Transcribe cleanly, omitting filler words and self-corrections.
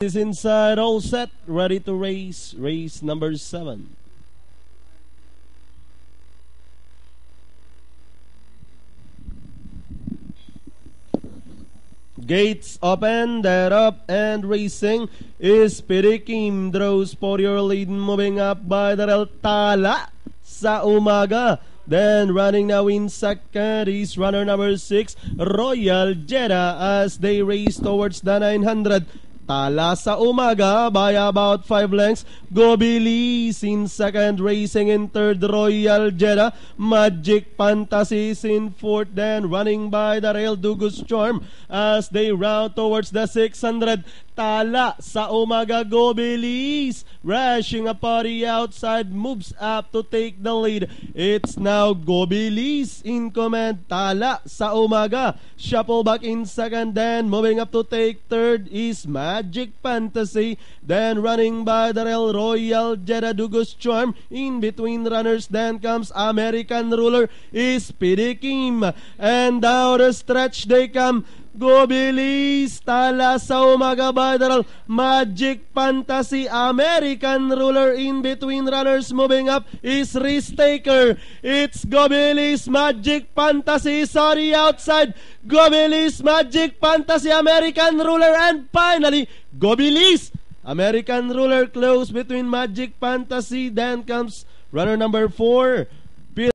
Is inside, all set, ready to race. Race number 7. Gates open, they're up and racing. Is Pirikim draws for your lead, moving up by the Tala sa umaga. Then running now in second is runner number 6, Royal Jeddah, as they race towards the 900. Tala sa umaga by about 5 lengths. Gobilis in second, racing in third, Royal Jeddah. Magic Fantasies in fourth, then running by the rail, Dugus Charm, as they round towards the 600. Tala sa umaga, Gobilis rushing a party outside, moves up to take the lead. It's now Gobilis in command. Tala sa umaga, shuffle back in second, then moving up to take third is Magic Fantasy, then running by the rail, Royal Jeddah, Dugus Charm. In between runners then comes American Ruler, is Pirikim, and down the stretch they come. Gobilis, Tala sa umaga by the rail, Magic Fantasy, American Ruler. In between runners moving up is Risk Taker. It's Gobilis, Magic Fantasy, sorry, outside. Gobilis, Magic Fantasy, American Ruler, and finally Gobilis, American Ruler close between Magic Fantasy. Then comes runner number 4,